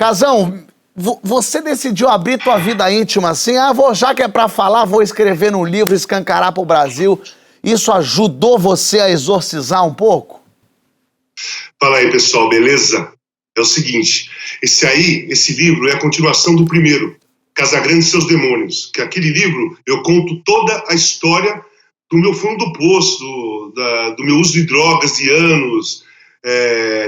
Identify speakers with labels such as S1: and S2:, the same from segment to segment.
S1: Casão, você decidiu abrir tua vida íntima assim? Já que é pra falar, vou escrever no livro, escancarar pro Brasil. Isso ajudou você a exorcizar um pouco?
S2: Fala aí, pessoal, beleza? É o seguinte, esse livro é a continuação do primeiro, Casagrande e Seus Demônios, que aquele livro eu conto toda a história do meu fundo do poço, do meu uso de drogas de anos,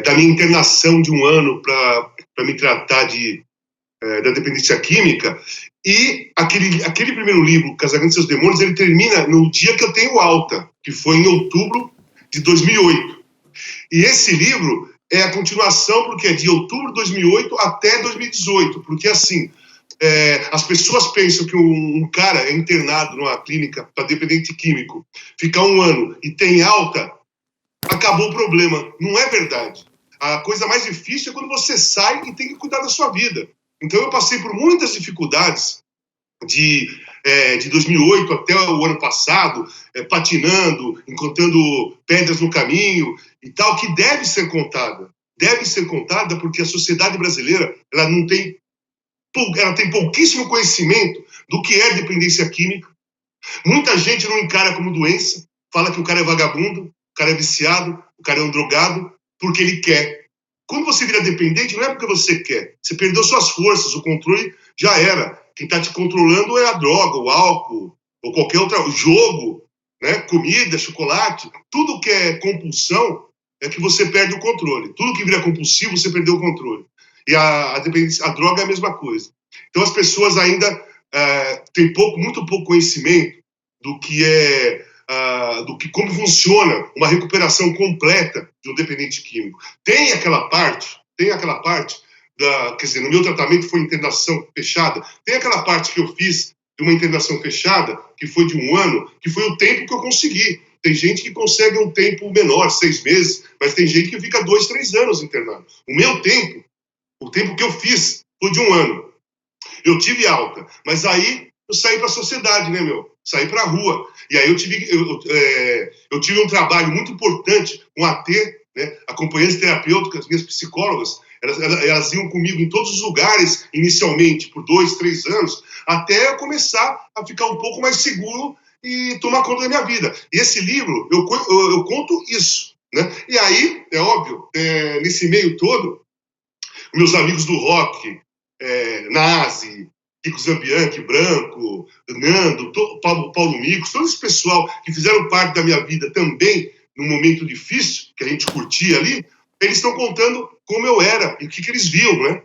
S2: da minha internação de 1 ano para me tratar da dependência química. E aquele primeiro livro, Casagrande e Seus Demônios, ele termina no dia que eu tenho alta, que foi em outubro de 2008. E esse livro é a continuação, porque é de outubro de 2008 até 2018, porque assim, as pessoas pensam que um cara é internado numa clínica para dependente químico, fica 1 ano e tem alta, acabou o problema. Não é verdade. A coisa mais difícil é quando você sai e tem que cuidar da sua vida. Então eu passei por muitas dificuldades de 2008 até o ano passado, patinando, encontrando pedras no caminho e tal, que deve ser contada. Deve ser contada porque a sociedade brasileira ela tem pouquíssimo conhecimento do que é dependência química. Muita gente não encara como doença, fala que o cara é vagabundo, o cara é viciado, o cara é um drogado, porque ele quer. Quando você vira dependente, não é porque você quer. Você perdeu suas forças, o controle já era. Quem está te controlando é a droga, o álcool, ou qualquer outro jogo, né? Comida, chocolate. Tudo que é compulsão é que você perde o controle. Tudo que vira compulsivo, você perdeu o controle. E a droga é a mesma coisa. Então as pessoas ainda têm muito pouco conhecimento do que como funciona uma recuperação completa de um dependente químico. Tem aquela parte, quer dizer, no meu tratamento foi internação fechada, tem aquela parte que eu fiz de uma internação fechada, que foi de 1 ano, que foi o tempo que eu consegui. Tem gente que consegue um tempo menor, 6 meses, mas tem gente que fica 2, 3 anos internado. O tempo que eu fiz foi de 1 ano. Eu tive alta, mas aí eu saí para a sociedade, né, meu? Saí para a rua. E aí eu tive um trabalho muito importante com AT, né? Acompanhantes terapêuticas, minhas psicólogas, elas iam comigo em todos os lugares, inicialmente, por 2, 3 anos, até eu começar a ficar um pouco mais seguro e tomar conta da minha vida. E esse livro, eu conto isso, né? E aí, é óbvio, nesse meio todo, meus amigos do rock, Nazi, Kiko Zambianchi, Branco, Nando, Paulo Micos, todo esse pessoal que fizeram parte da minha vida também, num momento difícil, que a gente curtia ali, eles estão contando como eu era e o que eles viam, né?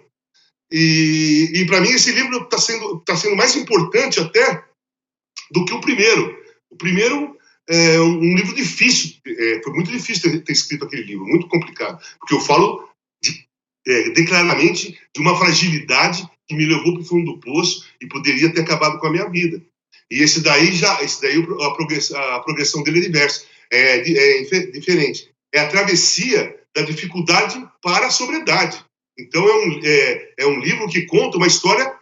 S2: E para mim esse livro tá sendo mais importante até do que o primeiro. O primeiro é um livro difícil, foi muito difícil ter escrito aquele livro, muito complicado, porque eu falo declaradamente de uma fragilidade que me levou para o fundo do poço e poderia ter acabado com a minha vida. E esse daí a progressão dele é diversa, é diferente. É a travessia da dificuldade para a sobriedade. Então é um livro que conta uma história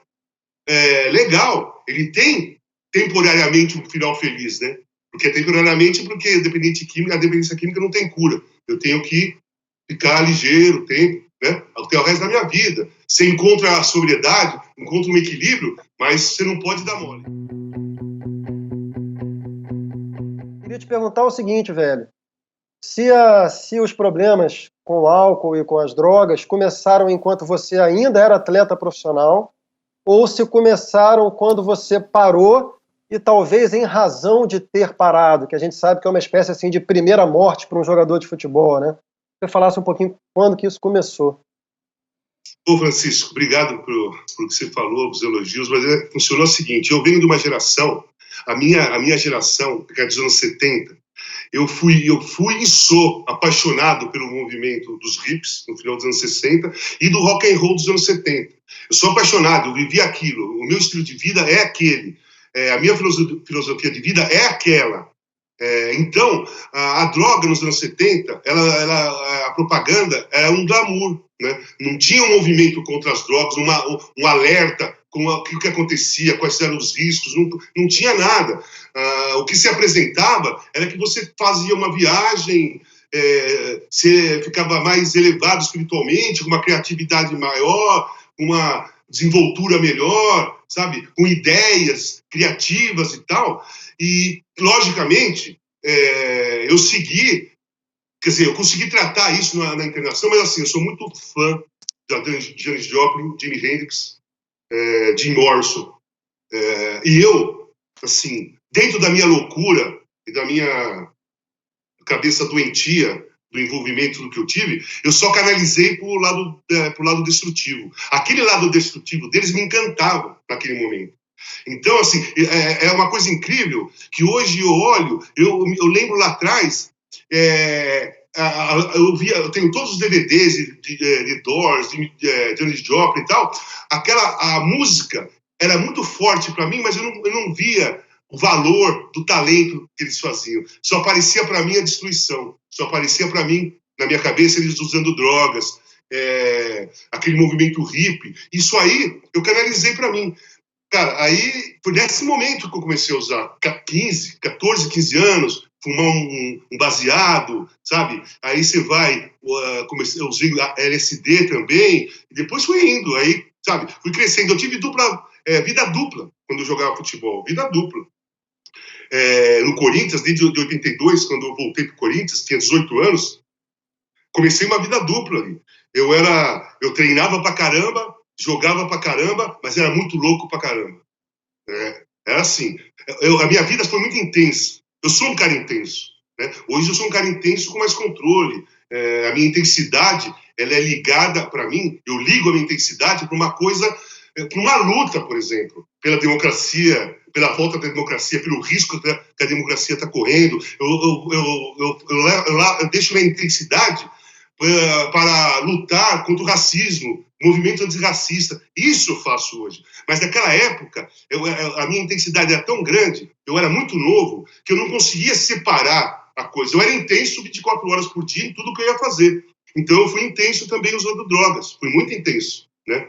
S2: legal. Ele tem temporariamente um final feliz, né? Porque a dependência química não tem cura. Eu tenho que ficar ligeiro, né? Até o resto da minha vida. Você encontra a sobriedade, encontra um equilíbrio, mas você não pode dar mole.
S3: Queria te perguntar o seguinte, velho. Se os problemas com o álcool e com as drogas começaram enquanto você ainda era atleta profissional, ou se começaram quando você parou e talvez em razão de ter parado, que a gente sabe que é uma espécie assim de primeira morte para um jogador de futebol, né? Você falasse um pouquinho quando que isso começou.
S2: Ô Francisco, obrigado por que você falou, os elogios, mas funcionou o seguinte, eu venho de uma geração, a minha geração, que é dos anos 70, eu fui e sou apaixonado pelo movimento dos hips, no final dos anos 60, e do rock and roll dos anos 70. Eu sou apaixonado, eu vivi aquilo, o meu estilo de vida é aquele, a minha filosofia de vida é aquela. Então, a droga nos anos 70, a propaganda era um glamour, né? Não tinha um movimento contra as drogas, um alerta com o que acontecia, quais eram os riscos, não tinha nada. O que se apresentava era que você fazia uma viagem, você ficava mais elevado espiritualmente, com uma criatividade maior, uma desenvoltura melhor, sabe? Com ideias criativas e tal. E, logicamente, eu segui, quer dizer, eu consegui tratar isso na internação, mas assim, eu sou muito fã de Janis Joplin, Jimi Hendrix, Jim Morrison. E eu, assim, dentro da minha loucura e da minha cabeça doentia, do envolvimento do que eu tive, eu só canalizei pro lado destrutivo. Aquele lado destrutivo deles me encantava naquele momento. Então, assim, é uma coisa incrível que hoje eu olho, eu lembro lá atrás, eu tenho todos os DVDs de Doors, de Janis Joplin e tal, a música era muito forte para mim, mas eu não via o valor do talento que eles faziam. Só aparecia para mim a destruição. Só aparecia para mim, na minha cabeça, eles usando drogas, aquele movimento hippie. Isso aí eu canalizei para mim. Cara, aí foi nesse momento que eu comecei a usar 14, 15 anos, fumar um baseado, sabe? Aí você vai, eu usei LSD também, e depois fui indo, aí, sabe? Fui crescendo. Eu tive vida dupla quando eu jogava futebol, vida dupla. No Corinthians, desde 82, quando eu voltei pro Corinthians, tinha 18 anos, comecei uma vida dupla ali. Eu treinava pra caramba, jogava pra caramba, mas era muito louco pra caramba. Era assim. A minha vida foi muito intensa. Eu sou um cara intenso. Né? Hoje eu sou um cara intenso com mais controle. A minha intensidade, ela é ligada para mim, eu ligo a minha intensidade para uma coisa, para uma luta, por exemplo, pela democracia, pela volta da democracia, pelo risco que a democracia está correndo. Eu deixo minha intensidade para lutar contra o racismo, movimento antirracista. Isso eu faço hoje. Mas naquela época, a minha intensidade era tão grande, eu era muito novo, que eu não conseguia separar a coisa. Eu era intenso 24 horas por dia em tudo que eu ia fazer. Então eu fui intenso também usando drogas. Fui muito intenso, né?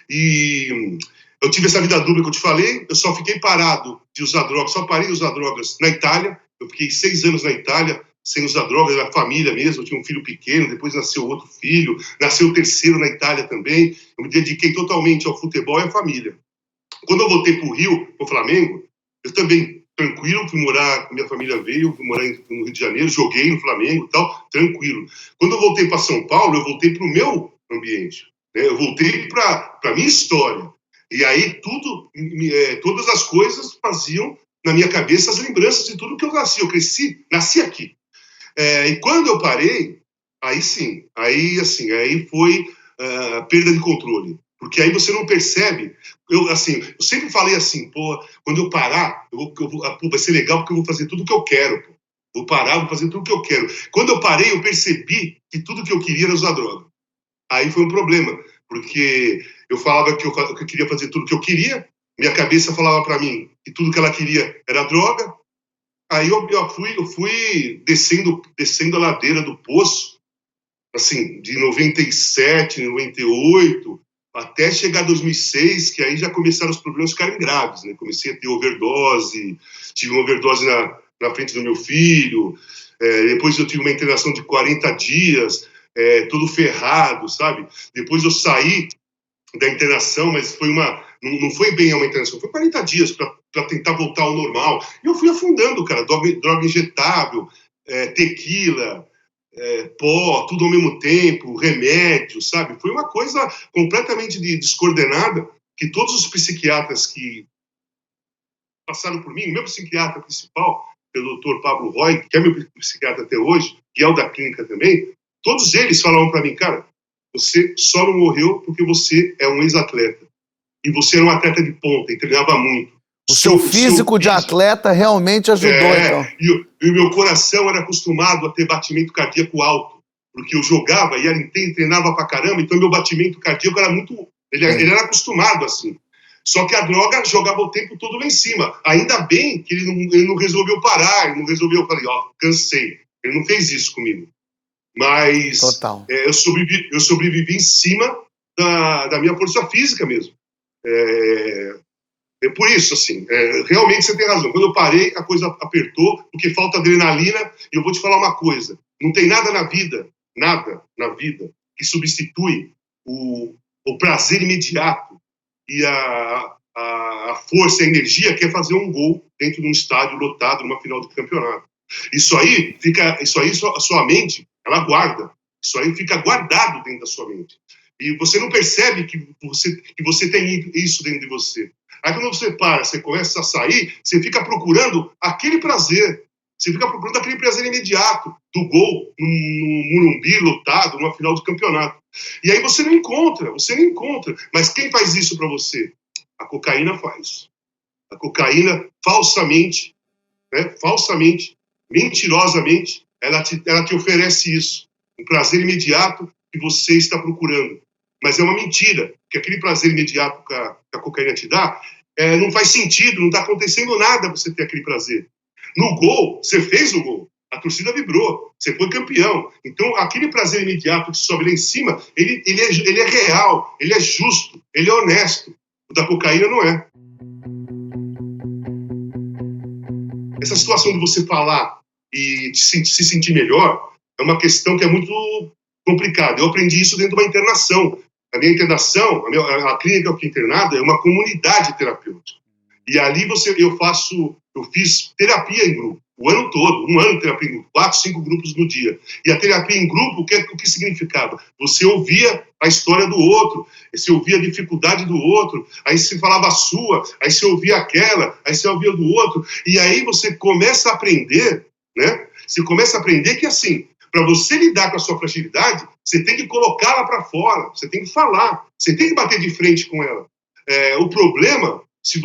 S2: E eu tive essa vida dupla que eu te falei, eu só fiquei parado de usar drogas, só parei de usar drogas na Itália. Eu fiquei 6 anos na Itália, sem usar drogas, era família mesmo, eu tinha um filho pequeno, depois nasceu outro filho, nasceu o terceiro na Itália também, eu me dediquei totalmente ao futebol e à família. Quando eu voltei para o Rio, para o Flamengo, eu também, tranquilo, fui morar, minha família veio, fui morar no Rio de Janeiro, joguei no Flamengo e tal, tranquilo. Quando eu voltei para São Paulo, eu voltei para o meu ambiente, né? Eu voltei para a minha história, e aí todas as coisas faziam na minha cabeça as lembranças de tudo que eu nasci, nasci aqui. E quando eu parei, aí sim, aí foi perda de controle. Porque aí você não percebe. Eu sempre falei assim, quando eu parar, vai ser legal porque eu vou fazer tudo o que eu quero. Pô. Vou parar, vou fazer tudo o que eu quero. Quando eu parei, eu percebi que tudo que eu queria era usar droga. Aí foi um problema, porque eu falava que eu queria fazer tudo o que eu queria, minha cabeça falava para mim que tudo que ela queria era droga. Aí eu fui descendo a ladeira do poço, assim, de 97, 98, até chegar 2006, que aí já começaram os problemas ficarem graves, né? Comecei a ter overdose, tive uma overdose na frente do meu filho, depois eu tive uma internação de 40 dias, todo ferrado, sabe? Depois eu saí da internação, mas não foi bem uma internação, foi 40 dias para tentar voltar ao normal. E eu fui afundando, cara, droga injetável, tequila, pó, tudo ao mesmo tempo, remédio, sabe? Foi uma coisa completamente descoordenada, que todos os psiquiatras que passaram por mim, o meu psiquiatra principal, que é o Dr. Pablo Roy, que é meu psiquiatra até hoje, que é o da clínica também, todos eles falavam para mim, cara, você só não morreu porque você é um ex-atleta. E você era um atleta de ponta e treinava muito.
S1: O seu físico de atleta realmente ajudou, então.
S2: E o meu coração era acostumado a ter batimento cardíaco alto. Porque eu jogava e treinava pra caramba, então meu batimento cardíaco era muito... Ele era acostumado assim. Só que a droga jogava o tempo todo lá em cima. Ainda bem que ele não resolveu parar, ele não resolveu... Eu falei, cansei. Ele não fez isso comigo. Mas eu sobrevivi em cima da minha força física mesmo. Por isso, assim, realmente você tem razão. Quando eu parei, a coisa apertou, porque falta adrenalina. E eu vou te falar uma coisa: não tem nada na vida, que substitui o o prazer imediato e a força, a energia quer fazer um gol dentro de um estádio lotado numa final de campeonato. Isso aí a sua mente, ela guarda. Isso aí fica guardado dentro da sua mente. E você não percebe que você tem isso dentro de você. Aí quando você para, você começa a sair, você fica procurando aquele prazer. Você fica procurando aquele prazer imediato do gol no Morumbi lotado, numa final de campeonato. E aí você não encontra. Mas quem faz isso para você? A cocaína faz. A cocaína falsamente, mentirosamente, ela te oferece isso. Um prazer imediato que você está procurando. Mas é uma mentira, que aquele prazer imediato que a cocaína te dá, não faz sentido, não está acontecendo nada para você ter aquele prazer. No gol, você fez o gol, a torcida vibrou, você foi campeão. Então, aquele prazer imediato que sobe lá em cima, ele é real, ele é justo, ele é honesto. O da cocaína não é. Essa situação de você falar e se sentir melhor é uma questão que é muito complicada. Eu aprendi isso dentro de uma internação. A minha internação, a clínica que eu fiquei internado é uma comunidade terapêutica. E ali eu fiz terapia em grupo, o ano todo, um ano de terapia em grupo, 4, 5 grupos no dia. E a terapia em grupo, o que significava? Você ouvia a história do outro, você ouvia a dificuldade do outro, aí você falava a sua, aí você ouvia aquela, aí você ouvia do outro, e aí você começa a aprender, né? Você começa a aprender que, assim, para você lidar com a sua fragilidade, você tem que colocá-la para fora, você tem que falar, você tem que bater de frente com ela. O problema, se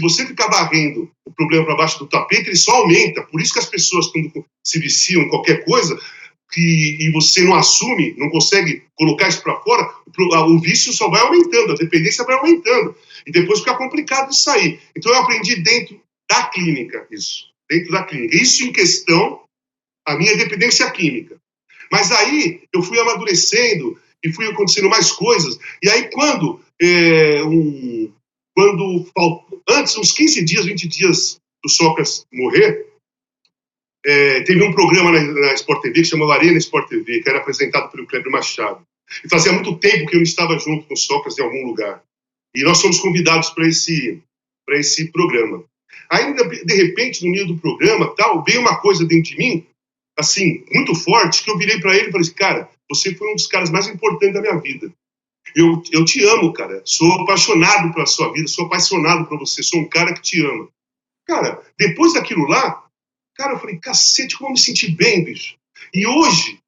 S2: você ficar varrendo o problema para baixo do tapete, ele só aumenta. Por isso que as pessoas, quando se viciam em qualquer coisa, e você não assume, não consegue colocar isso para fora, o vício só vai aumentando, a dependência vai aumentando. E depois fica complicado de sair. Então eu aprendi dentro da clínica isso. Dentro da clínica. Isso em questão a minha dependência química. Mas aí eu fui amadurecendo e fui acontecendo mais coisas. E aí antes, uns 15 dias, 20 dias do Sócrates morrer, teve um programa na Sport TV que chamava Arena Sport TV, que era apresentado pelo Kleber Machado. E fazia muito tempo que eu não estava junto com o Sócrates em algum lugar. E nós fomos convidados para esse programa. Aí, de repente, no meio do programa, veio uma coisa dentro de mim, assim, muito forte, que eu virei para ele e falei assim, cara, você foi um dos caras mais importantes da minha vida. Eu te amo, cara. Sou apaixonado pela sua vida, sou apaixonado por você, sou um cara que te ama. Cara, depois daquilo lá, cara, eu falei, cacete, como eu me senti bem, bicho. E hoje,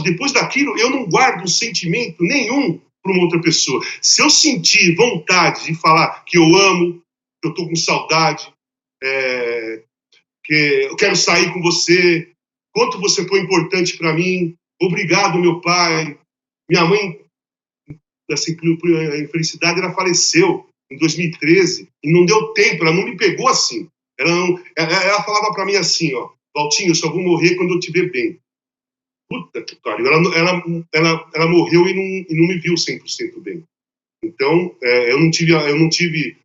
S2: depois daquilo, eu não guardo um sentimento nenhum para uma outra pessoa. Se eu sentir vontade de falar que eu amo, que eu tô com saudade, que eu quero sair com você, quanto você foi importante para mim, obrigado, meu pai. Minha mãe, assim, por infelicidade, ela faleceu em 2013 e não deu tempo, ela não me pegou assim. Ela falava para mim assim, ó, Valtinho, eu só vou morrer quando eu te ver bem. Puta que pariu, ela morreu e não me viu 100% bem. Então, eu não tive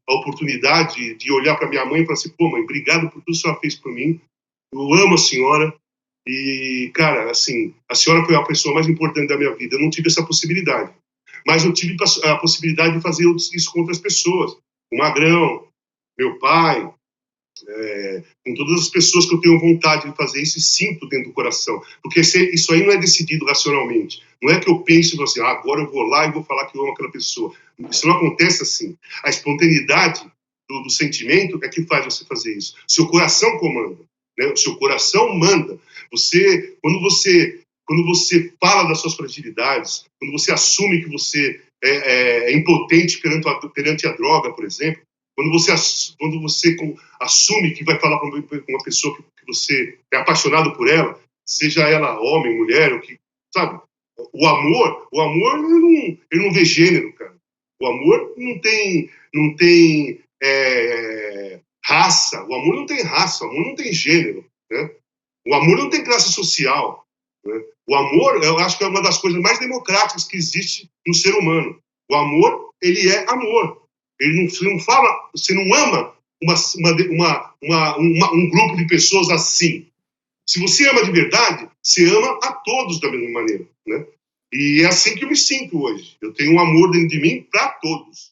S2: a oportunidade de olhar para minha mãe e falar assim, pô, mãe, obrigado por tudo que a senhora fez por mim, eu amo a senhora, e, cara, assim, a senhora foi a pessoa mais importante da minha vida, eu não tive essa possibilidade. Mas eu tive a possibilidade de fazer isso com outras pessoas, o Magrão, meu pai, com todas as pessoas que eu tenho vontade de fazer isso e sinto dentro do coração. Porque isso aí não é decidido racionalmente. Não é que eu pense assim, agora eu vou lá e vou falar que eu amo aquela pessoa. Isso não acontece assim. A espontaneidade do sentimento é que faz você fazer isso. Seu coração comanda, né? O seu coração manda. Quando você fala das suas fragilidades, quando você assume que você é impotente perante a droga, por exemplo, quando você assume que vai falar para uma pessoa que você é apaixonado por ela, seja ela homem, mulher, ou que, sabe? O amor ele não vê gênero, cara. O amor não tem raça. O amor não tem raça. O amor não tem gênero, né? O amor não tem classe social, né? O amor, eu acho que é uma das coisas mais democráticas que existe no ser humano. O amor, ele é amor. Você não ama um grupo de pessoas assim. Se você ama de verdade, você ama a todos da mesma maneira, né? E é assim que eu me sinto hoje. Eu tenho um amor dentro de mim para todos.